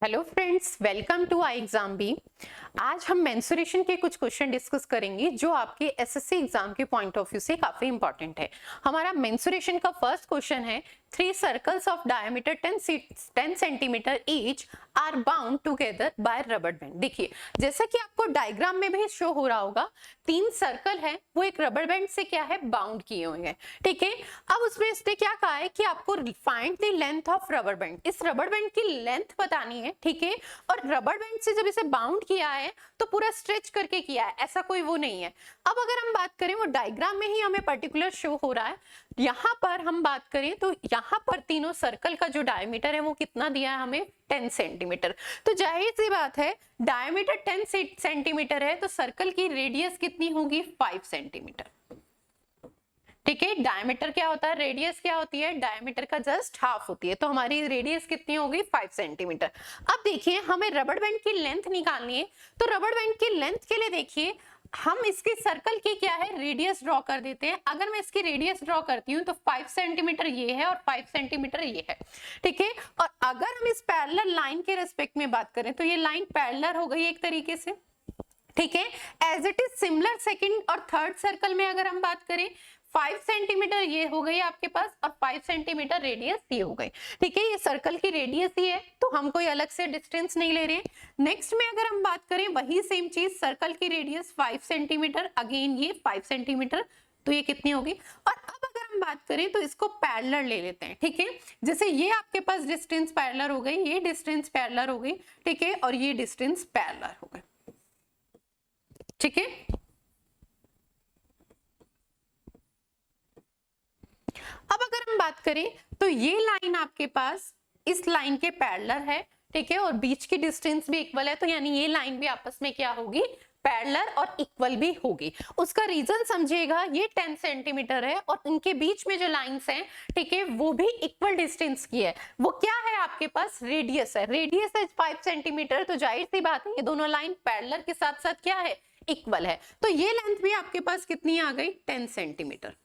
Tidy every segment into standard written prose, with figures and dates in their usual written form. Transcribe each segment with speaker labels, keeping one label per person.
Speaker 1: Hello friends, welcome to I exam B. आज हम mensuration के कुछ क्वेश्चन डिस्कस करेंगे जो आपके एसएससी एग्जाम के पॉइंट ऑफ व्यू से काफी इंपॉर्टेंट है। हमारा मेंसुरेशन का फर्स्ट क्वेश्चन है, 3 circles of diameter 10 centimetre each are bound together by rubber band. देखिए, जैसा कि आपको डायग्राम में भी शो हो रहा होगा, 3 सर्कल है वो एक रबर बैंड से क्या है, बाउंड किए हुए हैं। ठीक है, अब उसमें इसने क्या कहा है कि आपको find the length of rubber band, इस रबर बैंड की लेंथ बतानी है। ठीक है, और रबर बैंड से जब इसे बाउंड किया है तो पूरा स्ट्रेच करके किया है, ऐसा कोई वो नहीं है। अब अगर हम बात करें, वो डायग्राम में ही हमें पर्टिकुलर शो हो रहा है। यहाँ पर हम बात करें तो यहाँ पर तीनों सर्कल का जो डायमीटर है वो कितना दिया है हमें, 10 सेंटीमीटर। तो जाहिर सी बात है, डायमीटर 10 सेंटीमीटर है तो सर्कल की रेडियस कितनी होगी, 5 सेंटीमीटर। ठीक है, डायमीटर क्या होता है, रेडियस क्या होती है, डायमीटर का जस्ट हाफ होती है। तो हमारी रेडियस कितनी होगी, 5 सेंटीमीटर। अब देखिए, हमें रबर बैंड की लेंथ निकालनी है। तो रबर बैंड की लेंथ के लिए देखिए, हम इसके सर्कल की क्या है, रेडियस ड्रॉ कर देते हैं। अगर मैं इसकी रेडियस ड्रॉ करती हूँ तो 5 सेंटीमीटर ये है और 5 सेंटीमीटर ये है। ठीक है, और अगर हम इस पैरेलल लाइन के रेस्पेक्ट में बात करें तो ये लाइन पैरेलल हो गई एक तरीके से। ठीक है, as it is similar second और थर्ड सर्कल में अगर हम बात करें, 5 सेंटीमीटर ये हो गई आपके पास और 5 सेंटीमीटर रेडियस ये हो गई। ठीक है, ये सर्कल की रेडियस ही है तो हम कोई अलग से डिस्टेंस नहीं ले रहे हैं। नेक्स्ट में अगर हम बात करें, वही सेम चीज, सर्कल की रेडियस 5 सेंटीमीटर, अगेन ये 5 सेंटीमीटर, तो ये कितनी होगी। और अब अगर हम बात करें तो इसको पैरेलल ले लेते हैं। ठीक है, जैसे ये आपके पास डिस्टेंस पैरेलल हो गई, ये डिस्टेंस पैरेलल हो गई। ठीक है, और ये डिस्टेंस पैरेलल हो गई। ठीक है, अब अगर हम बात करें तो ये लाइन आपके पास इस लाइन के पैरेलल है। ठीक है, और बीच की डिस्टेंस भी इक्वल है, तो यानी ये लाइन भी आपस में क्या होगी, पैरेलल और इक्वल भी होगी। उसका रीजन समझिएगा, ये 10 सेंटीमीटर है और इनके बीच में जो लाइंस हैं, ठीक है, वो भी इक्वल डिस्टेंस की है। वो क्या है आपके पास, रेडियस है। रेडियस है 5 सेंटीमीटर, तो जाहिर सी बात है ये दोनों लाइन पैरेलल के साथ साथ क्या है, इक्वल है। तो ये लेंथ भी आपके पास कितनी आ गई, 10 सेंटीमीटर।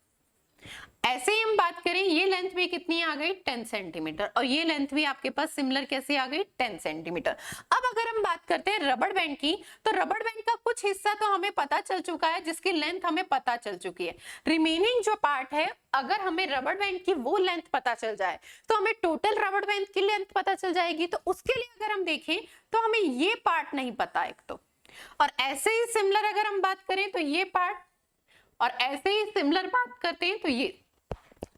Speaker 1: ऐसे ही हम बात करें, ये लेंथ भी कितनी आ गई, 10 सेंटीमीटर, और ये लेंथ भी आपके पास सिमिलर कैसे आ गई, 10 सेंटीमीटर। अब अगर हम बात करते हैं रबर बैंड की, तो रबर बैंड का कुछ हिस्सा तो हमें पता चल चुका है, जिसकी लेंथ हमें पता चल चुकी है। रिमेनिंग जो पार्ट है, अगर हमें रबर बैंड की वो लेंथ पता चल जाए तो हमें टोटल रबर बैंड की लेंथ पता चल जाएगी। तो उसके लिए अगर हम देखें तो हमें ये पार्ट नहीं पता एक तो, और ऐसे ही सिमिलर अगर हम बात करें तो ये पार्ट, और ऐसे ही सिमिलर बात करते हैं तो ये।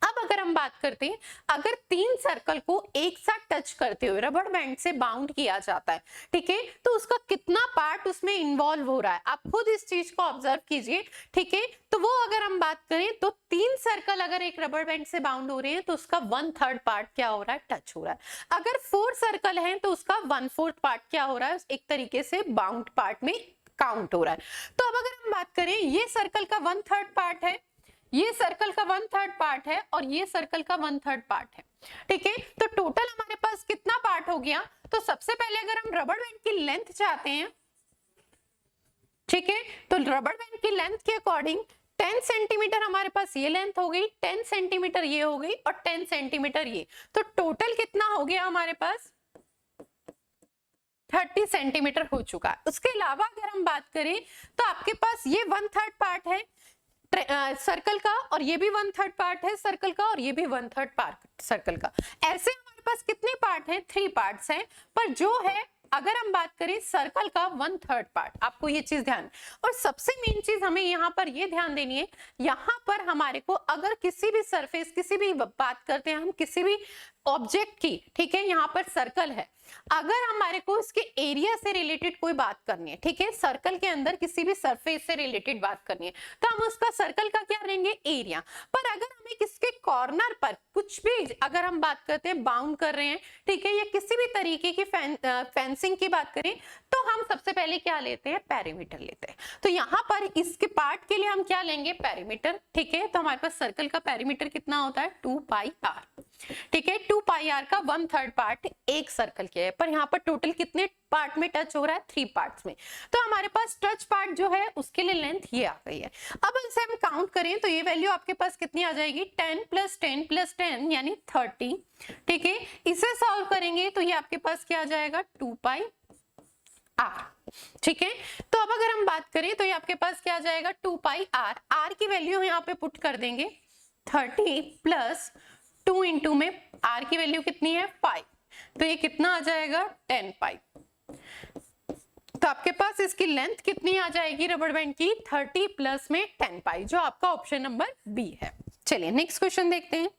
Speaker 1: अब अगर हम बात करते हैं, अगर 3 सर्कल को एक साथ टच करते हुए रबर बैंड से बाउंड किया जाता है, ठीक है, तो उसका कितना पार्ट उसमें इन्वॉल्व हो रहा है, आप खुद इस चीज को ऑब्जर्व कीजिए। ठीक है, तो वो अगर हम बात करें तो 3 सर्कल अगर एक रबर बैंड से बाउंड हो रहे हैं तो उसका 1/3 पार्ट क्या हो रहा है, टच हो रहा है। अगर 4 सर्कल हैं तो उसका 1/4 पार्ट क्या हो रहा है, एक तरीके से बाउंड पार्ट में काउंट हो रहा है। तो अब अगर हम बात करें, ये सर्कल का 1/3 पार्ट है, ये सर्कल का 1/3 पार्ट है, और ये सर्कल का 1/3 पार्ट है। ठीक है, तो टोटल हमारे पास कितना पार्ट हो गया। तो सबसे पहले अगर हम रबर बैंड की लेंथ चाहते हैं, ठीक है, तो रबर बैंड की लेंथ के अकॉर्डिंग 10 सेंटीमीटर हमारे पास ये लेंथ हो गई, 10 सेंटीमीटर ये हो गई, और 10 सेंटीमीटर ये। तो टोटल कितना हो गया हमारे पास, 30 सेंटीमीटर हो चुका है। उसके अलावा अगर हम बात करें तो आपके पास ये 1/3 पार्ट है सर्कल का, और ये भी 1/3 पार्ट है सर्कल का, और ये भी 1/3 पार्ट सर्कल का। ऐसे हमारे पास कितने पार्ट हैं, 3 पार्ट्स हैं। पर जो है, अगर हम बात करें सर्कल का 1/3 पार्ट, आपको ये चीज ध्यान, और सबसे मेन चीज हमें यहाँ पर ये ध्यान देनी है, यहाँ पर हमारे को अगर किसी भी सरफेस, किसी भी बात करते हैं हम किसी भी ऑब्जेक्ट की, ठीक है, यहाँ पर सर्कल है, अगर हमारे को इसके एरिया से रिलेटेड कोई बात करनी है, ठीक है, सर्कल के अंदर किसी भी सरफेस से रिलेटेड बात करनी है, तो हम उसका सर्कल का क्या लेंगे, एरिया। पर अगर हमें किसके कॉर्नर पर कुछ भी अगर हम बात करते हैं, बाउंड कर रहे हैं, ठीक है, या किसी भी तरीके की फेंसिंग की बात करें, तो हम सबसे पहले क्या लेते हैं, पेरीमीटर लेते हैं। तो यहाँ पर इसके पार्ट के लिए हम क्या लेंगे, पेरीमीटर। ठीक है, तो हमारे पास सर्कल का पेरीमीटर कितना होता है, 2πr। ठीक है। 2 पाई आर का 1/3 पार्ट एक सर्कल के है, पर यहाँ पर टोटल कितने पार्ट में टच हो रहा है? 3 पार्ट्स में। तो हमारे पास टच पार्ट जो है उसके लिए लेंथ ये आ गई है। अब इसे हम काउंट करें तो ये वैल्यू आपके पास कितनी आ जाएगी? 10 + 10 + 10 यानी 30। ठीक है, इसे सॉल्व करेंगे तो ये आपके पास क्या आ जाएगा? 2 पाई आर। ठीक है, तो अब अगर हम बात करें तो ये आपके पास क्या आ जाएगा? 2 पाई आर। आर की वैल्यू यहाँ पे पुट कर देंगे 30 + 2 इंटू में आर की वैल्यू कितनी है? 5, तो ये कितना आ जाएगा? 10 पाई। तो आपके पास इसकी लेंथ कितनी आ जाएगी रबर बैंड की? 30 प्लस में 10 पाई, जो आपका ऑप्शन नंबर बी है। चलिए नेक्स्ट क्वेश्चन देखते हैं।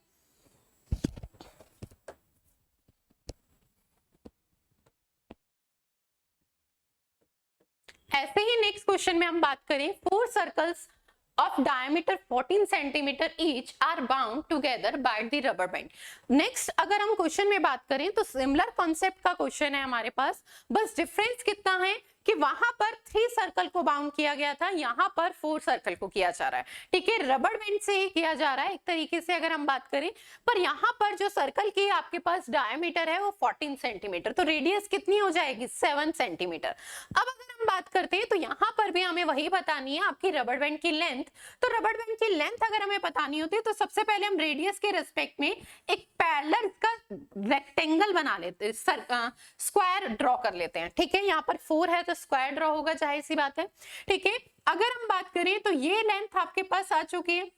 Speaker 1: ऐसे ही नेक्स्ट क्वेश्चन में हम बात करें, 4 circles of diameter 14 centimeter each are bound together by the rubber band। Next अगर हम क्वेश्चन में बात करें तो सिमिलर कॉन्सेप्ट का क्वेश्चन है हमारे पास, बस डिफरेंस कितना है कि वहां पर 3 सर्कल को बाउंड किया गया था, यहाँ पर 4 सर्कल को किया जा रहा है। ठीक है, रबर बैंड से ही किया जा रहा है एक तरीके से अगर हम बात करें, पर यहाँ पर जो सर्कल की आपके पास डायमीटर है वो 14 सेंटीमीटर, तो रेडियस कितनी हो जाएगी? 7 सेंटीमीटर। अब अगर हम बात करते हैं तो यहाँ पर भी हमें वही बतानी है आपकी रबर बैंड की लेंथ। तो रबर बैंड की लेंथ अगर हमें बतानी होती है तो सबसे पहले हम रेडियस के रेस्पेक्ट में एक पैरेलल का रेक्टेंगल बना लेते हैं, स्क्वायर ड्रॉ कर लेते हैं। ठीक है, यहाँ पर 4 है तो स्क्वायर ड्रॉ होगा, जाहिर सी बात है। ठीक है, अगर हम बात करें तो ये लेंथ आपके पास आ चुकी है,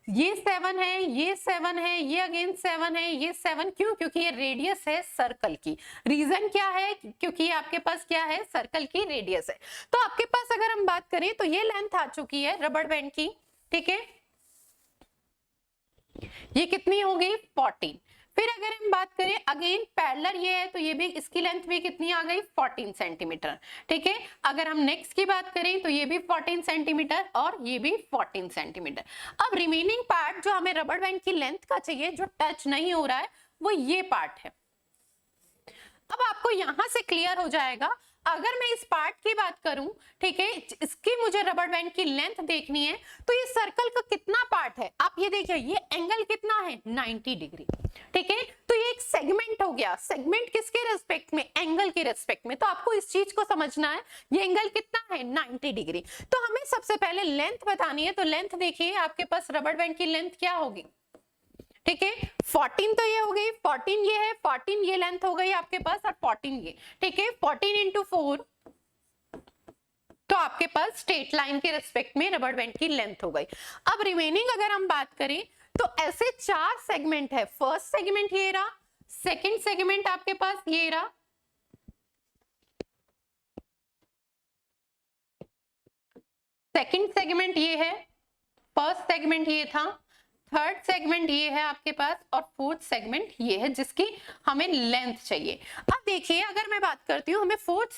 Speaker 1: ये 7 है, ये 7 है, ये अगेन 7 है, ये 7। क्यों? क्योंकि ये रेडियस है सर्कल की। रीजन क्या है? क्योंकि आपके पास क्या है? सर्कल की रेडियस है। तो आपके पास अगर हम बात करें तो ये लेंथ आ चुकी है रबर बैंड की। ठीक है, ये कितनी हो गई? 14। फिर अगर हम बात करें अगेन पैरेलल ये है तो ये भी, इसकी लेंथ भी कितनी आ गई? 14 सेंटीमीटर। ठीक है, अगर हम नेक्स्ट की बात करें तो ये भी 14 सेंटीमीटर और ये भी 14 सेंटीमीटर। अब रिमेनिंग पार्ट जो हमें रबर बैंड की लेंथ का चाहिए, जो टच नहीं हो रहा है, वो ये पार्ट है। अब आपको यहां से क्लियर हो जाएगा, अगर मैं इस पार्ट की बात करूं, ठीक है, इसकी मुझे रबर बैंड की लेंथ देखनी है, तो ये सर्कल का कितना पार्ट है? आप ये देखिए, ये एंगल कितना है? 90 डिग्री। ठीक है, तो ये एक सेगमेंट हो गया। सेगमेंट किसके रेस्पेक्ट में? एंगल के रेस्पेक्ट में। तो आपको इस चीज को समझना है, ये एंगल कितना है? 90 डिग्री। तो हमें सबसे पहले लेंथ बतानी है, तो लेंथ देखिए आपके पास रबर बैंड की लेंथ क्या होगी? ठीक है, 14 तो ये हो गई, 14 ये है, 14 ये लेंथ हो गई आपके पास, और 14 ये। ठीक है, 14 × 4, तो आपके पास स्ट्रेट लाइन के रेस्पेक्ट में रबर बैंड की लेंथ हो गई। अब रिमेनिंग अगर हम बात करें तो ऐसे 4 सेगमेंट है। फर्स्ट सेगमेंट ये रहा, सेकंड सेगमेंट आपके पास ये रहा, सेकंड सेगमेंट ये है, फर्स्ट सेगमेंट ये था, थर्ड सेगमेंट ये है आपके पास, और फोर्थ सेगमेंट ये है जिसकी हमें लेंथ चाहिए। अब देखिए अगर मैं बात करती हूँ, हमें फोर्थ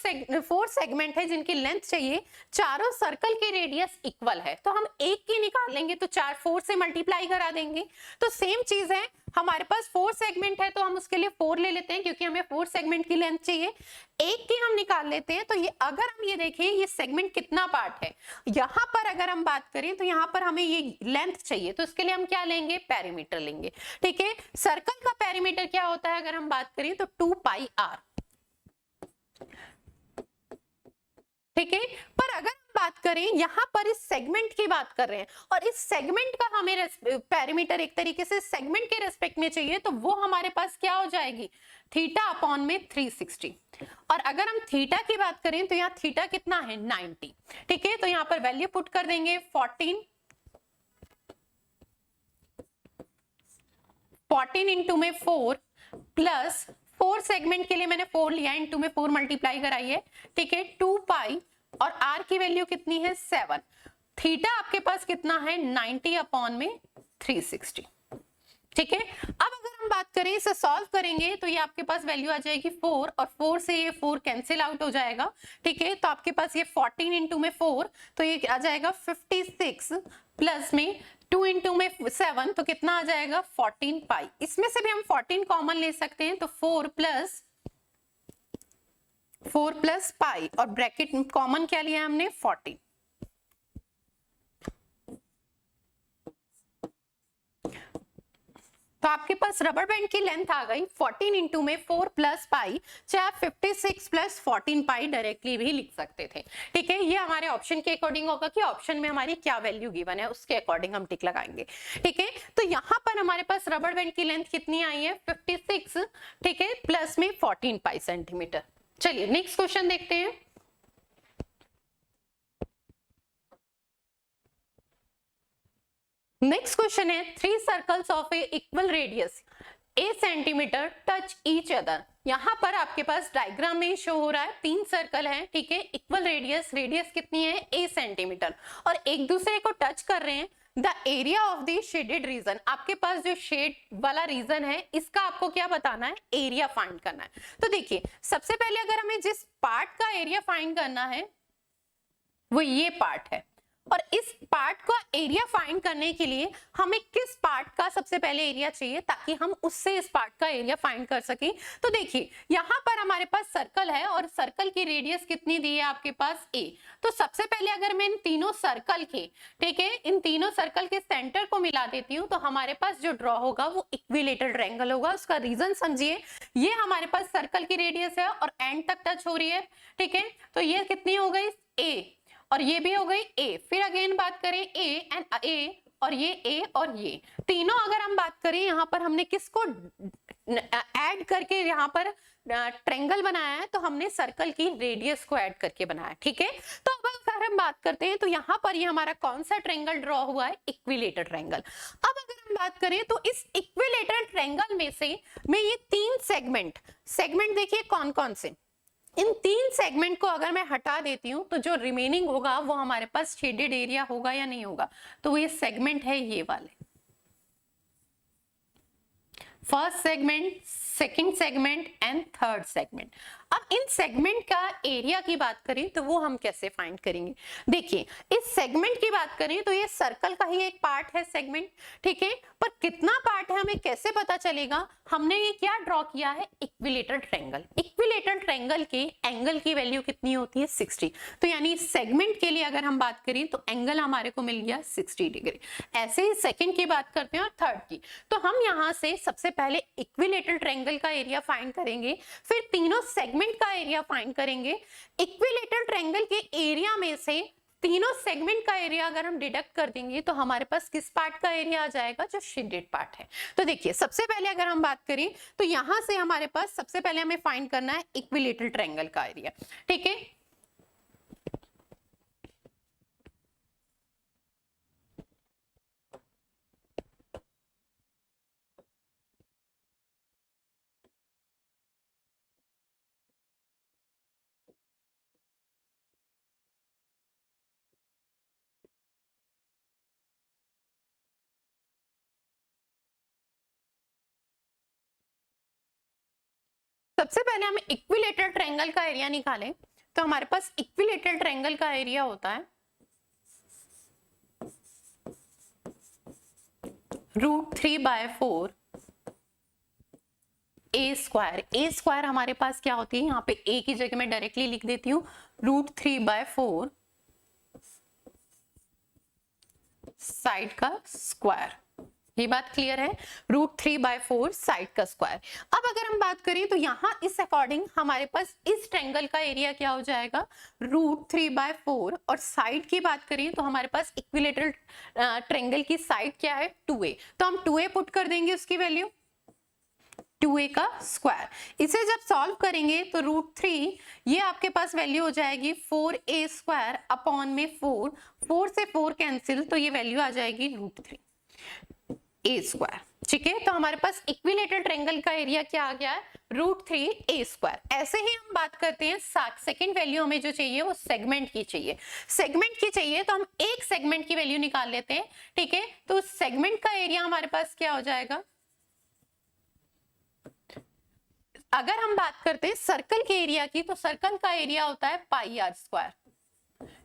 Speaker 1: सेगमेंट है जिनकी लेंथ चाहिए, चारों सर्कल की रेडियस इक्वल है, तो हम एक की निकाल लेंगे तो 4 से मल्टीप्लाई करा देंगे। तो सेम चीज है, हमारे पास 4 सेगमेंट है तो हम उसके लिए 4 ले लेते हैं, क्योंकि हमें 4 सेगमेंट की लेंथ चाहिए। एक की हम निकाल लेते हैं, तो ये अगर हम ये देखें, ये सेगमेंट कितना पार्ट है, यहाँ पर अगर हम बात करें तो यहाँ पर हमें ये लेंथ चाहिए, तो इसके लिए हम क्या लेंगे? पेरीमीटर लेंगे। ठीक है, सर्कल का पेरीमीटर क्या होता है अगर हम बात करें तो 2 पाई आर। ठीक है, पर अगर हम बात करें यहाँ पर इस सेगमेंट की बात कर रहे हैं, और इस सेगमेंट का हमें पेरीमीटर एक तरीके से सेगमेंट के रेस्पेक्ट में चाहिए, तो वो हमारे पास क्या हो जाएगी? θ/360। और अगर हम थीटा की बात करें तो यहाँ थीटा कितना है? 90। ठीक है, तो यहाँ पर वैल्यू पुट कर देंगे 14 इंटू में 4 प्लस 4 सेगमेंट के लिए मैंने 4 लिया, इंटू में 4 मल्टीप्लाई कराइए। ठीक है, 2 पाई, और आर की वैल्यू कितनी है? 7। थीटा आपके पास कितना है? 90/360। ठीक है, अब अगर हम बात करें, इसे सॉल्व करेंगे तो ये आपके पास वैल्यू आ जाएगी 4, और 4 से ये 4 कैंसिल आउट हो जाएगा। ठीक है, तो आपके पास ये 14 इंटू में 4, तो ये आ जाएगा 56, प्लस में 2 इंटू में 7, तो कितना आ जाएगा? 14 पाई। इसमें से भी हम 14 कॉमन ले सकते हैं, तो 4 प्लस पाई, और ब्रैकेट कॉमन क्या लिया हमने? 14। तो आपके पास रबर बैंड की लेंथ आ गई 14 इंटू में 4 प्लस पाई, चाहे आप 56 प्लस 14 पाई डायरेक्टली भी लिख सकते थे। ठीक है, ये हमारे ऑप्शन के अकॉर्डिंग होगा कि ऑप्शन में हमारी क्या वैल्यू गिवन है उसके अकॉर्डिंग हम टिक लगाएंगे। ठीक है, तो यहाँ पर हमारे पास रबर बैंड की लेंथ कितनी आई है 56, ठीक है, प्लस में 14 पाई सेंटीमीटर। चलिए नेक्स्ट क्वेश्चन देखते हैं। नेक्स्ट क्वेश्चन है 3 circles of A equal radius A centimetre touch each other. यहां पर आपके पास डायग्राम में शो हो रहा है 3 सर्कल है, ठीक है, इक्वल रेडियस, रेडियस कितनी है ए सेंटीमीटर, और एक दूसरे को टच कर रहे हैं। The area of the shaded region, आपके पास जो शेड वाला रीजन है इसका आपको क्या बताना है, एरिया फाइंड करना है। तो देखिए सबसे पहले अगर हमें जिस पार्ट का एरिया फाइंड करना है वो ये पार्ट है, और इस पार्ट का एरिया फाइंड करने के लिए हमें किस पार्ट का सबसे पहले एरिया चाहिए ताकि हम उससे इस पार्ट का एरिया फाइंड कर सकें। तो देखिए यहाँ पर हमारे पास सर्कल है और सर्कल की रेडियस कितनी दी है आपके पास a। तो सबसे पहले अगर मैं इन तीनों सर्कल के, ठीक है, इन तीनों सर्कल के सेंटर को मिला देती हूँ तो हमारे पास जो ड्रॉ होगा वो इक्विलेटरल ट्रायंगल होगा। उसका रीजन समझिए, ये हमारे पास सर्कल की रेडियस है और एंड तक टच हो रही है, ठीक है, तो ये कितनी हो गई a, और ये भी हो गई a। फिर अगेन बात करें a एंड a, और ये a और ये तीनों अगर हम बात करें यहाँ पर हमने किसको ऐड करके यहाँ पर ट्रायंगल बनाया है, तो हमने सर्कल की रेडियस को ऐड करके बनाया। ठीक है, तो अब अगर हम बात करते हैं तो यहाँ पर ये हमारा कौन सा ट्रायंगल ड्रॉ हुआ है, इक्विलेटरल ट्रायंगल। अब अगर हम बात करें तो इस इक्विलेटरल ट्रायंगल में से मैं ये 3 सेगमेंट देखिए कौन कौन से, इन 3 सेगमेंट को अगर मैं हटा देती हूं तो जो रिमेनिंग होगा वो हमारे पास शेडेड एरिया होगा या नहीं होगा। तो ये सेगमेंट है ये वाले, first segment, second segment and third segment. अब इन सेगमेंट का एरिया की बात करें तो वो हम कैसे फाइंड करेंगे। देखिए इस सेगमेंट की बात करें तो ये सर्कल का ही एक पार्ट है सेगमेंट, ठीक है, पर कितना पार्ट है हमें कैसे पता चलेगा। हमने ये क्या ड्रॉ किया है, इक्विलेटरल ट्रायंगल। इक्विलेटरल ट्रायंगल के एंगल की वैल्यू कितनी होती है 60। तो यानी सेगमेंट के लिए अगर हम बात करें तो एंगल हमारे को मिल गया 60 डिग्री। ऐसे ही सेकंड की बात करते हैं और थर्ड की, तो हम यहाँ से सबसे पहले इक्विलेटरल ट्रायंगल का एरिया फाइंड करेंगे, फिर तीनों सेगमेंट का एरिया फाइंड करेंगे। इक्विलेटरल ट्रायंगल के एरिया में से तीनों सेगमेंट का एरिया अगर हम डिडक्ट कर देंगे तो हमारे पास किस पार्ट का एरिया आ जाएगा, जो शेडेड पार्ट है। तो देखिए सबसे पहले अगर हम बात करें तो यहां से हमारे पास सबसे पहले हमें फाइंड करना है इक्विलेटरल ट्रायंगल का एरिया। ठीक है, सबसे पहले हमें इक्विलेटरल ट्रायंगल का एरिया निकालें तो हमारे पास इक्विलेटरल ट्रायंगल का एरिया होता है √3/4 ए स्क्वायर। ए स्क्वायर हमारे पास क्या होती है, यहाँ पे ए की जगह मैं डायरेक्टली लिख देती हूँ √3/4 साइड का स्क्वायर। ये बात क्लियर है, √3/4 साइड का स्क्वायर। अब अगर हम बात करें तो यहाँ इस अकॉर्डिंग हमारे पास इस ट्रायंगल का एरिया क्या हो जाएगा, √3/4, और साइड की बात करें तो हमारे पास इक्विलेटरल ट्रायंगल की साइड क्या है 2a, तो हम 2a पुट कर देंगे उसकी वैल्यू 2a का स्क्वायर। इसे जब सॉल्व करेंगे तो √3, ये आपके पास वैल्यू हो जाएगी 4a स्क्वायर अपॉन में 4 से 4 कैंसिल, तो ये वैल्यू आ जाएगी √3a स्क्वायर। ठीक है, तो हमारे पास इक्विलेटरल ट्रायंगल का एरिया क्या आ गया है, √3a स्क्वायर। ऐसे ही हम बात करते हैं सेकंड वैल्यू हमें जो चाहिए वो सेगमेंट की चाहिए। सेगमेंट की चाहिए तो हम एक सेगमेंट की वैल्यू निकाल लेते हैं। ठीक है, तो सेगमेंट का एरिया हमारे पास क्या हो जाएगा, अगर हम बात करते हैं सर्कल के एरिया की तो सर्कल का एरिया होता है πr²।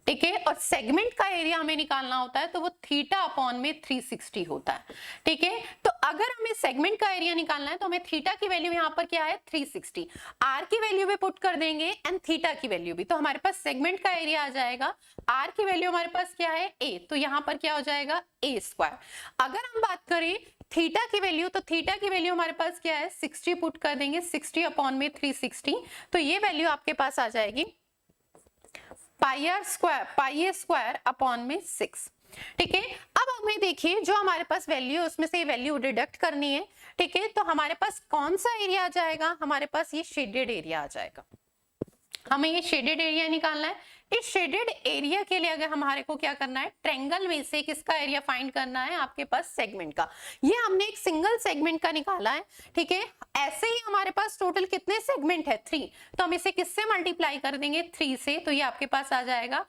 Speaker 1: ठीक है, और सेगमेंट का एरिया हमें निकालना होता है तो वो थीटा अपॉन में 360 होता है। ठीक है, तो अगर हमें सेगमेंट का एरिया निकालना है तो हमें थीटा की वैल्यू यहाँ पर क्या है 360, आर की वैल्यू भी पुट कर देंगे एंड थीटा की वैल्यू भी, तो हमारे पास सेगमेंट का एरिया आ जाएगा, आर की वैल्यू हमारे पास क्या है a, तो यहाँ पर क्या हो जाएगा a स्क्वायर। अगर हम बात करें थीटा की वैल्यू, तो थीटा की वैल्यू हमारे पास क्या है 60 पुट कर देंगे, 60 अपॉन में 360, तो ये वैल्यू आपके पास आ जाएगी पाई ए स्क्वायर अपॉन में 6। ठीक है, अब हमें देखिए जो हमारे पास वैल्यू है उसमें से ये वैल्यू डिडक्ट करनी है। ठीक है, तो हमारे पास कौन सा एरिया आ जाएगा, हमारे पास ये शेडेड एरिया आ जाएगा। हमें ये शेडेड एरिया निकालना है। इस शेडेड एरिया के लिए अगर हमारे को क्या करना है, ट्रायंगल में से किसका एरिया फाइंड करना है, आपके पास सेगमेंट का। ये हमने एक सिंगल सेगमेंट का निकाला है। ठीक है, ऐसे ही हमारे पास टोटल कितने सेगमेंट है 3, तो हम इसे किससे मल्टीप्लाई कर देंगे 3 से, तो ये आपके पास आ जाएगा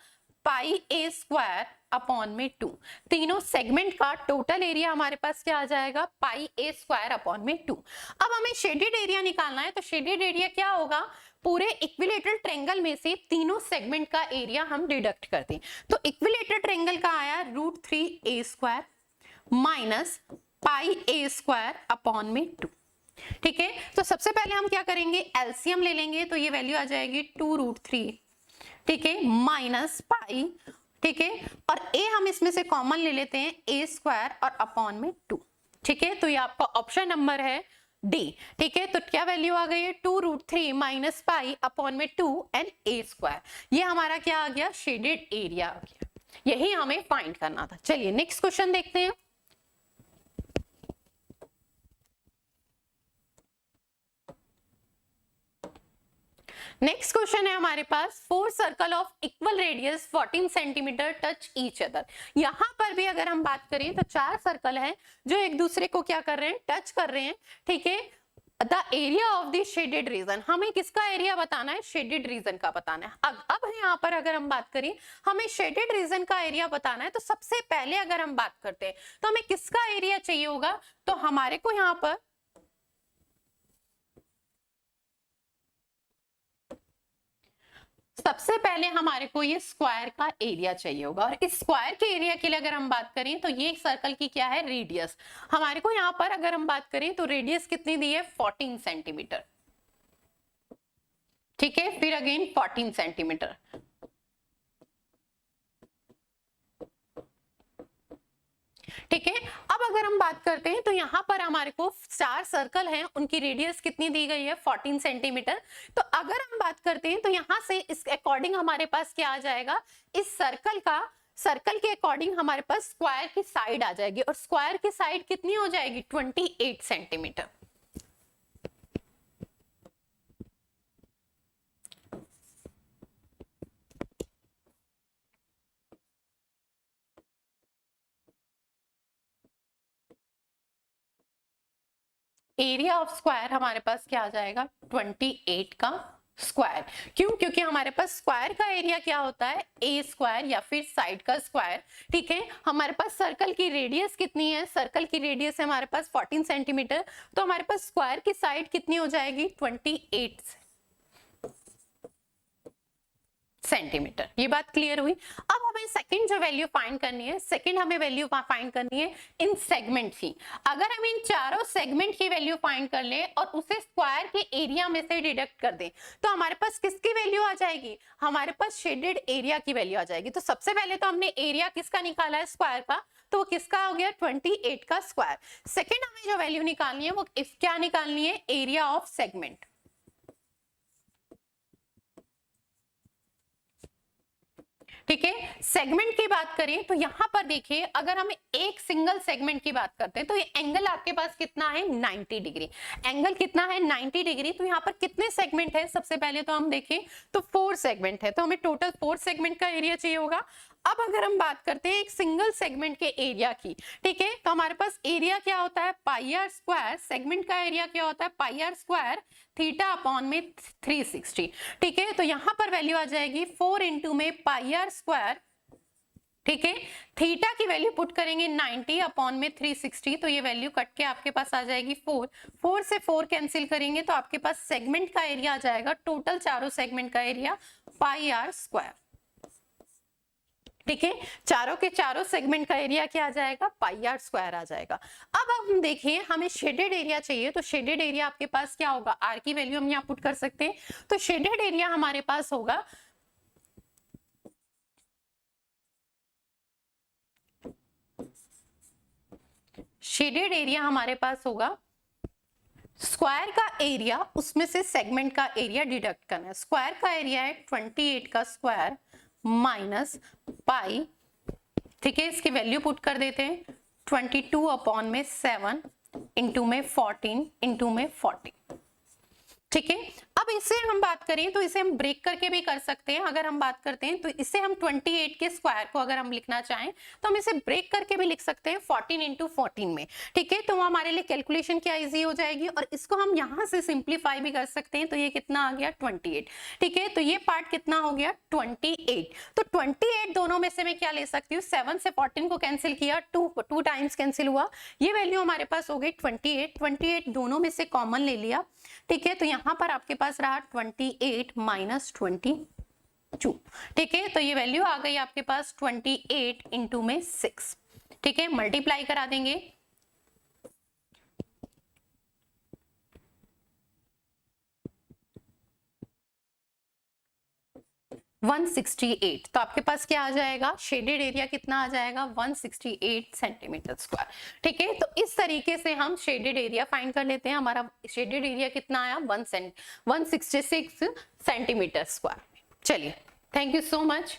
Speaker 1: पाई ए स्क्वायर अपॉन में 2। तीनों सेगमेंट का टोटल एरिया हमारे पास क्या आ जाएगा, पाई ए स्क्वायर अपॉन में 2। अब हमें शेडेड एरिया निकालना है, तो शेडेड एरिया क्या होगा, पूरे इक्विलेटरल ट्रायंगल में से तीनों सेगमेंट का एरिया हम डिडक्ट करते हैं। तो इक्विलेटरल ट्रायंगल का आया √3a स्क्वायर माइनस पाई ए स्क्वायर अपॉन में 2। ठीक है, तो सबसे पहले हम क्या करेंगे, एलसीएम ले लेंगे, तो ये वैल्यू आ जाएगी 2√3, ठीक है, माइनस पाई। ठीक है, और a हम इसमें से कॉमन ले लेते हैं, a स्क्वायर और अपॉन में 2। ठीक है, तो ये आपका ऑप्शन नंबर है डी। ठीक है, तो क्या वैल्यू आ गई है 2√3 माइनस पाई अपॉन में 2 एंड a स्क्वायर। ये हमारा क्या आ गया, शेडेड एरिया आ गया। यही हमें फाइंड करना था। चलिए नेक्स्ट क्वेश्चन देखते हैं। नेक्स्ट क्वेश्चन है हमारे पास, 4 circle of equal radius 14 centimetre touch each other. यहां पर भी अगर हम बात करें तो 4 सर्कल हैं जो एक दूसरे को क्या कर रहे हैं, टच कर रहे हैं। ठीक है, the area of the shaded region, हमें किसका एरिया बताना है, शेडेड रीजन का बताना है। अब यहाँ पर अगर हम बात करें, हमें शेडेड रीजन का एरिया बताना है, तो सबसे पहले अगर हम बात करते हैं तो हमें किसका एरिया चाहिए होगा, तो हमारे को यहाँ पर सबसे पहले हमारे को ये स्क्वायर का एरिया चाहिए होगा। और इस स्क्वायर के एरिया के लिए अगर हम बात करें तो ये सर्कल की क्या है, रेडियस। हमारे को यहाँ पर अगर हम बात करें तो रेडियस कितनी दी है, 14 सेंटीमीटर। ठीक है, फिर अगेन 14 सेंटीमीटर। ठीक है, अब अगर हम बात करते हैं तो यहाँ पर हमारे को 4 सर्कल हैं, उनकी रेडियस कितनी दी गई है, 14 सेंटीमीटर। तो अगर हम बात करते हैं तो यहाँ से इस अकॉर्डिंग हमारे पास क्या आ जाएगा, इस सर्कल के अकॉर्डिंग हमारे पास स्क्वायर की साइड आ जाएगी, और स्क्वायर की साइड कितनी हो जाएगी, 28 सेंटीमीटर। एरिया ऑफ स्क्वायर हमारे पास क्या आ जाएगा, 28 का स्क्वायर। क्यों, क्योंकि हमारे पास स्क्वायर का एरिया क्या होता है, ए स्क्वायर या फिर साइड का स्क्वायर। ठीक है, हमारे पास सर्कल की रेडियस कितनी है, सर्कल की रेडियस है हमारे पास 14 सेंटीमीटर, तो हमारे पास स्क्वायर की साइड कितनी हो जाएगी, 28 सेंटीमीटर। ये बात क्लियर हुई। अब हमें सेकंड जो वैल्यू फाइंड करनी है, सेकंड हमें वैल्यू फाइंड करनी है इन सेगमेंट की। अगर हम इन चारों सेगमेंट की वैल्यू फाइंड कर ले और उसे स्क्वायर के एरिया में से डिडक्ट कर दें, तो हमारे पास किसकी वैल्यू आ जाएगी, हमारे पास शेडेड एरिया की वैल्यू आ जाएगी। तो सबसे पहले तो हमने एरिया किसका निकाला है, स्क्वायर का, तो वो किसका हो गया, 28 का स्क्वायर। सेकेंड हमें जो वैल्यू निकालनी है वो क्या निकालनी है, एरिया ऑफ सेगमेंट। ठीक है, सेगमेंट की बात करें तो यहां पर देखिए, अगर हम एक सिंगल सेगमेंट की बात करते हैं तो ये एंगल आपके पास कितना है, 90 डिग्री। एंगल कितना है, 90 डिग्री। तो यहाँ पर कितने सेगमेंट है, सबसे पहले तो हम देखें तो 4 सेगमेंट है, तो हमें टोटल 4 सेगमेंट का एरिया चाहिए होगा। अब अगर हम बात करते हैं एक सिंगल सेगमेंट के एरिया की, ठीक है, तो हमारे पास एरिया क्या होता है, पाई आर स्क्वायर। सेगमेंट का एरिया क्या होता है, पाई आर स्क्वायर थीटा अपॉन में 360। ठीक है, तो यहां पर वैल्यू आ जाएगी 4 इंटू में पाई आर स्क्वायर। ठीक है, थीटा की वैल्यू पुट करेंगे 90 अपॉन में 360, तो ये वैल्यू कट के आपके पास आ जाएगी 4। 4 से 4 कैंसिल करेंगे तो आपके पास सेगमेंट का एरिया आ जाएगा, टोटल चारों सेगमेंट का एरिया पाई आर स्क्वायर। ठीक है, चारों के चारों सेगमेंट का एरिया क्या आ जाएगा, पाई आर स्क्वायर आ जाएगा। अब हम देखिए, हमें शेडेड एरिया चाहिए, तो शेडेड एरिया आपके पास क्या होगा, आर की वैल्यू हम यहाँ पुट कर सकते हैं। तो शेडेड एरिया हमारे पास होगा शेडेड एरिया हमारे पास होगा स्क्वायर का एरिया, उसमें से सेगमेंट का एरिया डिडक्ट करना है। स्क्वायर का एरिया है 28 का स्क्वायर माइनस पाई, ठीक है, इसकी वैल्यू पुट कर देते हैं 22 अपॉन में 7 इंटू में 14 इंटू में 40, ठीक है। अब इसे हम बात करें तो इसे हम ब्रेक करके भी कर सकते हैं। अगर हम बात करते हैं तो इसे हम 28 के स्क्वायर को अगर हम लिखना चाहें तो हम इसे ब्रेक करके भी लिख सकते हैं 14 इंटू 14 में, ठीक है। तो हमारे लिए कैलकुलेशन क्या इजी हो जाएगी, और इसको हम यहां से सिंप्लीफाई भी कर सकते हैं। तो ये कितना आ गया 28, ठीक है। तो ये पार्ट कितना हो गया 28। तो 28 दोनों में से मैं क्या ले सकती हूँ, 7 से 14 को कैंसिल किया, 2 टाइम्स कैंसिल हुआ, ये वैल्यू हमारे पास हो गई 28 दोनों में से कॉमन ले लिया, ठीक है। तो यहां पर आपके पास रहा 28 माइनस 22, ठीक है। तो ये वैल्यू आ गई आपके पास 28 इंटू में 6, ठीक है। मल्टीप्लाई करा देंगे, 168। तो आपके पास क्या आ जाएगा, शेडेड एरिया कितना आ जाएगा 168 सेंटीमीटर स्क्वायर, ठीक है। तो इस तरीके से हम शेडेड एरिया फाइंड कर लेते हैं। हमारा शेडेड एरिया कितना आया 166 सेंटीमीटर स्क्वायर। चलिए, थैंक यू सो मच।